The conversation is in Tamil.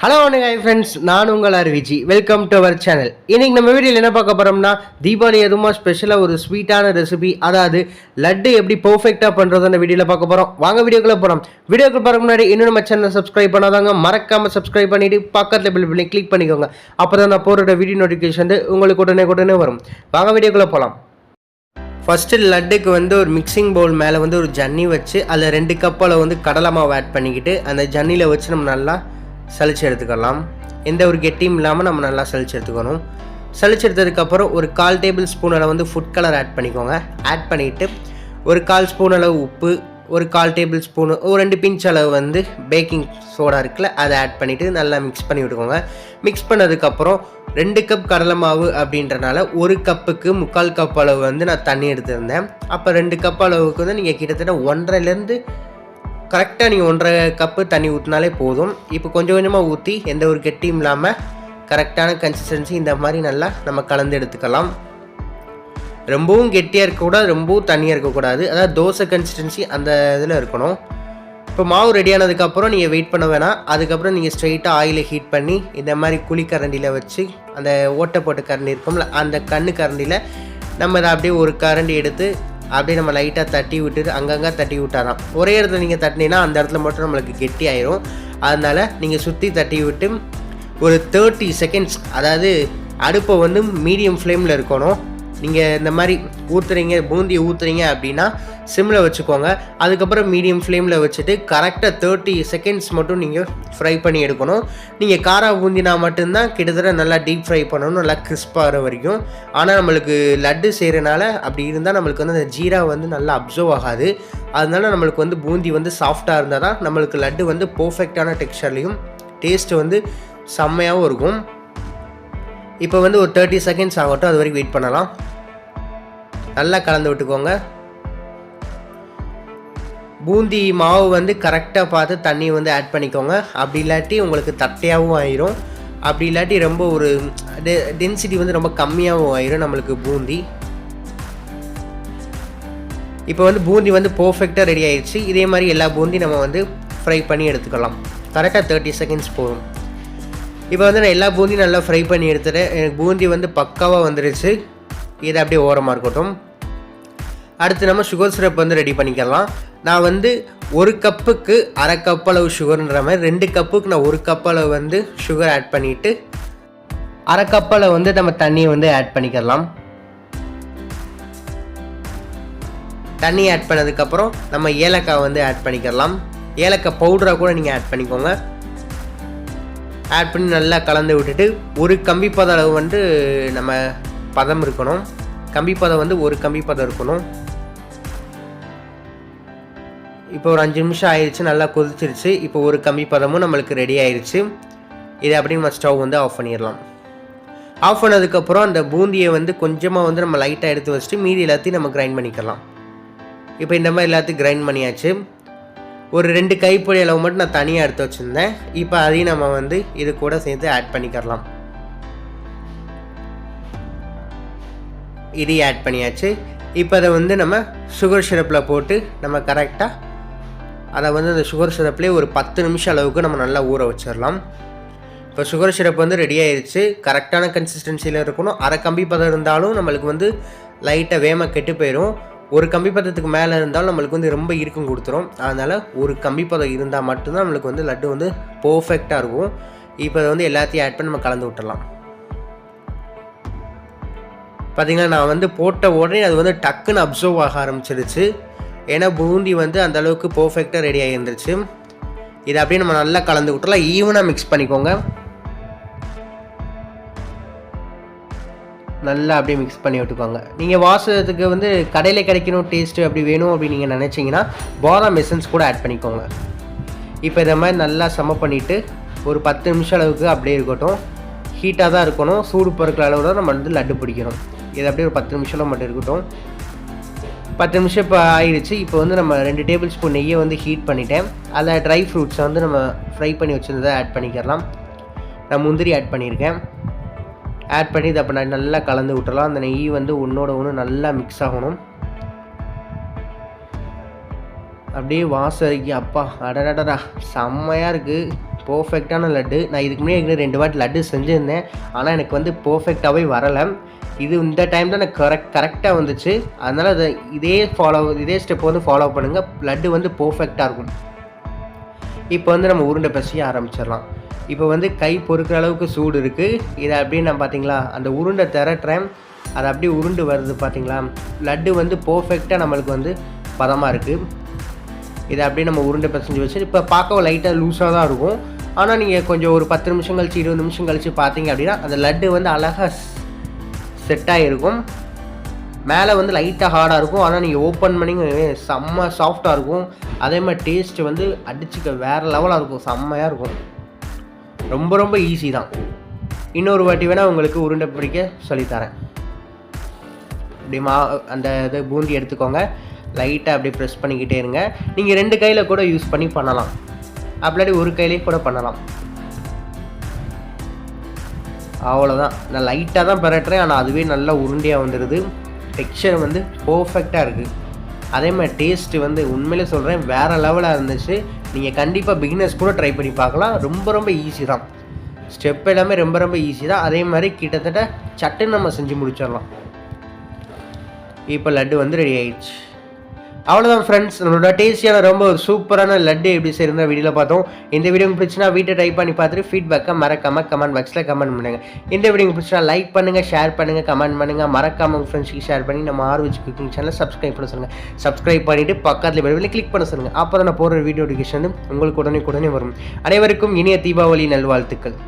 ஹலோ வணக்கம் ஃப்ரெண்ட்ஸ், நான் உங்கள் அருவிஜி. Welcome to our channel. இன்னைக்கு நம்ம வீடியோவில் என்ன பார்க்க போகிறோம்னா, தீபாவளி எதுவுமா ஸ்பெஷலாக ஒரு ஸ்வீட்டான ரெசிபி, அதாவது லட்டு எப்படி பர்ஃபெக்டாக பண்ணுறதுன்னு வீடியோவில் பார்க்க போகிறோம். வாங்க வீடியோக்குள்ளே போகிறோம். வீடியோக்கு போகிறதுக்கு முன்னாடி இன்னும் நம்ம சேனலை சப்ஸ்கிரைப் பண்ணாதாங்க, மறக்காமல் சப்ஸ்கிரைப் பண்ணிவிட்டு பக்கத்தில் பெல் பண்ணி கிளிக் பண்ணிக்கோங்க. அப்போ தான் நான் போடுற வீடியோ நோட்டிஃபிகேஷன் வந்து உங்களுக்கு உடனே வரும். வாங்க வீடியோக்குள்ளே போகலாம். ஃபஸ்ட்டு லட்டுக்கு வந்து ஒரு மிக்சிங் பவுல் மேலே வந்து ஒரு ஜன்னி வச்சு அதில் 2 கப்பில் வந்து கடலை மாவு ஆட் பண்ணிக்கிட்டு அந்த ஜன்னியில் வச்சு நம்ம நல்லா சளிச்சு எடுத்துக்கலாம். எந்த ஒரு கெட்டியும் இல்லாமல் நம்ம நல்லா சளிச்சு எடுத்துக்கணும். சளிச்சு எடுத்ததுக்கப்புறம் ஒரு 1/4 டேபிள் ஸ்பூன் அளவு வந்து ஃபுட் கலர் ஆட் பண்ணிக்கோங்க. ஆட் பண்ணிவிட்டு ஒரு 1/4 ஸ்பூன் அளவு உப்பு, ஒரு 1/4 டேபிள் ஸ்பூன், ஒரு 2 பிஞ்ச் அளவு வந்து பேக்கிங் சோடா இருக்குல்ல, அதை ஆட் பண்ணிவிட்டு நல்லா மிக்ஸ் பண்ணி விட்டுக்கோங்க. மிக்ஸ் பண்ணதுக்கப்புறம் 2 கப் கடலை மாவு அப்படின்றனால 1 கப்புக்கு 3/4 கப் அளவு வந்து நான் தண்ணி எடுத்துருந்தேன். அப்போ 2 கப் அளவுக்கு வந்து நீங்கள் கிட்டத்தட்ட 1.5லேருந்து கரெக்டாக நீங்கள் 1.5 கப்பு தண்ணி ஊற்றினாலே போதும். இப்போ கொஞ்சம் கொஞ்சமாக ஊற்றி எந்த ஒரு கெட்டியும் இல்லாமல் கரெக்டான கன்சிஸ்டன்சி இந்த மாதிரி நல்லா நம்ம கலந்து எடுத்துக்கலாம். ரொம்பவும் கெட்டியாக இருக்கக்கூடாது, ரொம்பவும் தண்ணியாக இருக்கக்கூடாது. அதாவது தோசை கன்சிஸ்டன்சி அந்த இதில் இருக்கணும். இப்போ மாவு ரெடியானதுக்கப்புறம் நீங்கள் வெயிட் பண்ண வேணாம். அதுக்கப்புறம் நீங்கள் ஸ்ட்ரைட்டாக ஆயிலை ஹீட் பண்ணி இந்த மாதிரி குழி கரண்டியில் வச்சு அந்த ஓட்டை போட்ட கரண்டி இருக்கும்ல, அந்த கண்ணு கரண்டியில் நம்ம அதை அப்படியே ஒரு கரண்டி எடுத்து அப்படியே நம்ம லைட்டாக தட்டி விட்டுட்டு அங்கங்கே தட்டி விட்டாதான். ஒரே இடத்துல நீங்கள் தட்டினீங்கன்னா அந்த இடத்துல மட்டும் நம்மளுக்கு கெட்டி ஆயிரும். அதனால் நீங்கள் சுற்றி தட்டி விட்டு ஒரு 30 செகண்ட்ஸ், அதாவது அடுப்பை வந்து மீடியம் ஃப்ளேமில் இருக்கணும். நீங்கள் இந்த மாதிரி பூந்தியை ஊற்றுறீங்க அப்படின்னா சிம்மில் வச்சுக்கோங்க. அதுக்கப்புறம் மீடியம் ஃப்ளேமில் வச்சுட்டு கரெக்டாக 30 செகண்ட்ஸ் மட்டும் நீங்கள் ஃப்ரை பண்ணி எடுக்கணும். நீங்கள் காரா பூந்தினா மட்டும்தான் கிட்டத்தட்ட நல்லா டீப் ஃப்ரை பண்ணணும், நல்லா கிறிஸ்பாகிற வரைக்கும். ஆனால் நம்மளுக்கு லட்டு செய்கிறனால அப்படி இருந்தால் நம்மளுக்கு வந்து அந்த ஜீரா வந்து நல்லா அப்சர்வ் ஆகாது. அதனால நம்மளுக்கு வந்து பூந்தி வந்து சாஃப்டாக இருந்தால் தான் நம்மளுக்கு லட்டு வந்து பர்ஃபெக்டான டெக்ஸ்சர்லையும் டேஸ்ட்டு வந்து செம்மையாகவும் இருக்கும். இப்போ வந்து ஒரு 30 செகண்ட்ஸ் ஆகட்டும், அது வரைக்கும் வெயிட் பண்ணலாம். நல்லா கலந்து விட்டுக்கோங்க. பூந்தி மாவு வந்து கரெக்டாக பார்த்து தண்ணி வந்து ஆட் பண்ணிக்கோங்க. அப்படி இல்லாட்டி உங்களுக்கு தட்டையாகவும் ஆயிரும். அப்படி இல்லாட்டி ரொம்ப ஒரு டென்சிட்டி வந்து ரொம்ப கம்மியாகவும் ஆயிரும் நம்மளுக்கு பூந்தி. இப்போ வந்து பூந்தி வந்து பர்ஃபெக்டாக ரெடி ஆயிடுச்சு. இதே மாதிரி எல்லா பூந்தி நம்ம வந்து ஃப்ரை பண்ணி எடுத்துக்கலாம். கரெக்டாக 30 செகண்ட்ஸ் போதும். இப்போ வந்து நான் எல்லா பூந்தியும் நல்லா ஃப்ரை பண்ணி எடுத்துட்டேன். எனக்கு பூந்தி வந்து பக்காவாக வந்துருச்சு. இதை அப்படியே ஓரமாக இருக்கட்டும். அடுத்து நம்ம சுகர் சிரப் வந்து ரெடி பண்ணிக்கலாம். நான் வந்து 1 கப்புக்கு 1/2 கப் அளவு சுகர்ன்ற மாதிரி 2 கப்புக்கு நான் 1 கப் அளவு வந்து சுகர் ஆட் பண்ணிவிட்டு 1/2 கப் அளவு வந்து நம்ம தண்ணியை வந்து ஆட் பண்ணிக்கலாம். தண்ணி ஆட் பண்ணதுக்கப்புறம் நம்ம ஏலக்காய் வந்து ஆட் பண்ணிக்கலாம். ஏலக்காய் பவுடராக கூட நீங்கள் ஆட் பண்ணிக்கோங்க. ஆட் பண்ணி நல்லா கலந்து விட்டுட்டு ஒரு கம்பி பதம் அளவு வந்து நம்ம பதம் இருக்கணும். கம்பி பதம் வந்து ஒரு கம்பி பதம் இருக்கணும். இப்போ ஒரு 5 நிமிஷம் ஆயிடுச்சு, நல்லா கொதிச்சிருச்சு. இப்போ ஒரு கம்பி பதமும் நம்மளுக்கு ரெடி ஆயிடுச்சு. இதை அப்படியே நம்ம ஸ்டவ் வந்து ஆஃப் பண்ணிடலாம். ஆஃப் பண்ணதுக்கப்புறம் அந்த பூந்தியை வந்து கொஞ்சமாக வந்து நம்ம லைட்டாக எடுத்து வச்சுட்டு மீதி எல்லாத்தையும் நம்ம கிரைண்ட் பண்ணிக்கலாம். இப்போ இந்த மாதிரி எல்லாத்தையும் கிரைண்ட் பண்ணியாச்சு. ஒரு 2 கைப்பிடி அளவு மட்டும் நான் தனியாக எடுத்து வச்சுருந்தேன். இப்போ அதையும் நம்ம வந்து இது கூட சேர்த்து ஆட் பண்ணிக்கலாம். இதையும் ஆட் பண்ணியாச்சு. இப்போ அதை வந்து நம்ம சுகர் சிரப்பில் போட்டு நம்ம கரெக்டாக அதை வந்து அந்த சுகர் சிரப்லேயே ஒரு 10 நிமிஷம் அளவுக்கு நம்ம நல்லா ஊற வச்சிடலாம். இப்போ சுகர் சிரப் வந்து ரெடி ஆயிடுச்சு. கரெக்டான கன்சிஸ்டன்சியில் இருக்கணும். 1/2 கம்பி பதம் இருந்தாலும் நம்மளுக்கு வந்து லைட்டாக வேகமாக கெட்டு போயிடும். ஒரு கம்பி பதத்துக்கு மேலே இருந்தாலும் நம்மளுக்கு வந்து ரொம்ப இறுக்கம் கொடுத்துரும். அதனால் ஒரு கம்பி பதம் இருந்தால் மட்டும்தான் நம்மளுக்கு வந்து லட்டு வந்து பர்ஃபெக்டாக இருக்கும். இப்போ அதை வந்து எல்லாத்தையும் ஆட் பண்ணி நம்ம கலந்து விட்டுடலாம். பார்த்திங்கன்னா நான் வந்து போட்ட உடனே அது வந்து டக்குன்னு அப்சர்வ் ஆக ஆரம்பிச்சிருச்சு. ஏன்னா பூந்தி வந்து அந்தளவுக்கு பர்ஃபெக்டாக ரெடி ஆகிருந்துருச்சு. இதை அப்படியே நம்ம நல்லா கலந்து விட்டுலாம். ஈவனாக மிக்ஸ் பண்ணிக்கோங்க. நல்லா அப்படியே மிக்ஸ் பண்ணி விட்டுக்கோங்க. நீங்கள் வாசத்துக்கு வந்து கடையில் கிடைக்கணும் டேஸ்ட்டு அப்படி வேணும் அப்படின்னு நீங்கள் நினச்சிங்கன்னா பாதாம் எசன்ஸ் கூட ஆட் பண்ணிக்கோங்க. இப்போ இதை மாதிரி நல்லா சம பண்ணிவிட்டு ஒரு 10 நிமிஷம் அளவுக்கு அப்படியே இருக்கட்டும். ஹீட்டாக தான் இருக்கணும். சூடு பொறுக்கிற அளவு தான் நம்ம வந்து லட்டு பிடிக்கணும். இது அப்படியே ஒரு 10 நிமிஷம் மட்டும் இருக்கட்டும். 10 நிமிஷம் இப்போ ஆயிடுச்சு. இப்போ வந்து நம்ம 2 டேபிள் ஸ்பூன் நெய்யை வந்து ஹீட் பண்ணிட்டேன். அதில் ட்ரை ஃப்ரூட்ஸை வந்து நம்ம ஃப்ரை பண்ணி வச்சுருந்ததை ஆட் பண்ணிக்கலாம். நான் முந்திரி ஆட் பண்ணியிருக்கேன். ஆட் பண்ணி இதை அப்போ நல்லா கலந்து விட்டுறலாம். அந்த நெய் வந்து ஒன்றோட ஒன்று நல்லா மிக்ஸ் ஆகணும். அப்படியே வாசம் இருக்கு. அப்பா அடடடா செம்மையாக இருக்குது. பர்ஃபெக்டான லட்டு. நான் இதுக்கு முன்னாடி ஏற்கனவே 2 வாட்டி லட்டு செஞ்சுருந்தேன். ஆனால் எனக்கு வந்து பர்ஃபெக்டாகவே வரலை. இது இந்த டைம் தான் எனக்கு கரெக்டாக வந்துச்சு. அதனால் அதை இதே ஸ்டெப் வந்து ஃபாலோ பண்ணுங்கள். லட்டு வந்து பர்ஃபெக்டாக இருக்கும். இப்போ வந்து நம்ம உருண்டை பிசைய ஆரம்பிச்சிடலாம். இப்போ வந்து கை பொறுக்கிற அளவுக்கு சூடு இருக்குது. இதை அப்படியே நான் பார்த்தீங்களா அந்த உருண்டை திரட்டுறேன். அது அப்படியே உருண்டு வருது பார்த்தீங்களா. லட்டு வந்து பர்ஃபெக்டாக நம்மளுக்கு வந்து பதமாக இருக்குது. இதை அப்படியே நம்ம உருண்டை பிசைஞ்சு வச்சு இப்போ பார்க்க லைட்டாக லூஸாக தான் இருக்கும். ஆனால் நீங்கள் கொஞ்சம் ஒரு 10 நிமிஷம் கழிச்சு 20 நிமிஷம் கழித்து பார்த்தீங்க அப்படின்னா அந்த லட்டு வந்து அழகாக செட்டாக இருக்கும். மேலே வந்து லைட்டாக ஹார்டாக இருக்கும். ஆனால் நீங்கள் ஓப்பன் பண்ணி செம்ம சாஃப்டாக இருக்கும். அதே மாதிரி டேஸ்ட்டு வந்து அடிச்சுக்க வேறு லெவலாக இருக்கும். செம்மையாக இருக்கும். ரொம்ப ரொம்ப ஈஸி தான். இன்னொரு வாட்டி வேணால் உங்களுக்கு உருண்டை பிடிக்க சொல்லித்தரேன். இப்படி அந்த இது பூந்தி எடுத்துக்கோங்க. லைட்டாக அப்படியே ப்ரெஸ் பண்ணிக்கிட்டே இருங்க. நீங்கள் 2 கையில் கூட யூஸ் பண்ணி பண்ணலாம். அப்படி ஒரு கையிலே கூட பண்ணலாம். அவ்வளோதான். நான் லைட்டாக தான் பெரட்டுறேன். ஆனால் அதுவே நல்லா உருண்டையாக வந்துடுது. டெக்ஸ்சர் வந்து பர்ஃபெக்டாக இருக்குது. அதே மாதிரி டேஸ்ட்டு வந்து உண்மையிலே சொல்கிறேன் வேறு லெவலாக இருந்துச்சு. நீங்கள் கண்டிப்பாக பிகினர்ஸ் கூட ட்ரை பண்ணி பார்க்கலாம். ரொம்ப ரொம்ப ஈஸி தான். ஸ்டெப் எல்லாமே ரொம்ப ரொம்ப ஈஸி தான். அதே மாதிரி கிட்டத்தட்ட சட்டுன்னு நம்ம செஞ்சு முடிச்சிடலாம். இப்போ லட்டு வந்து ரெடி ஆயிடுச்சு. அவ்வளோதான் ஃப்ரெண்ட்ஸ். நம்மளோட டேஸ்டியான ரொம்ப ஒரு சூப்பரான லட்டு எப்படி செய்யற வீடியோவில் பார்த்தோம். இந்த வீடியோ பிடிச்சினா வீட்டை ட்ரை பண்ணி பார்த்துட்டு ஃபீட்பேக்கை மறக்காமல் கமெண்ட் பாக்ஸில் கமெண்ட் பண்ணுங்கள். இந்த வீடியோ பிடிச்சினா லைக் பண்ணுங்கள், ஷேர் பண்ணுங்கள், கமெண்ட் பண்ணுங்கள். மறக்காமல் உங்கள் ஃப்ரெண்ட்ஸுக்கு ஷேர் பண்ணி நம்ம ஆர்விச் குக்கிங் சேனலை சப்ஸ்கிரைப் பண்ண சொல்லுங்கள். சப்ஸ்கிரைப் பண்ணிவிட்டு பக்கத்தில் பெல் கிளிக் பண்ண சொல்லுங்கள். அப்போ தான் நான் போகிற வீடியோ நோட்டிஃபிகேஷன் உங்களுக்கு உடனே வரும். அனைவருக்கும் இனிய தீபாவளி நல்வாழ்த்துக்கள்.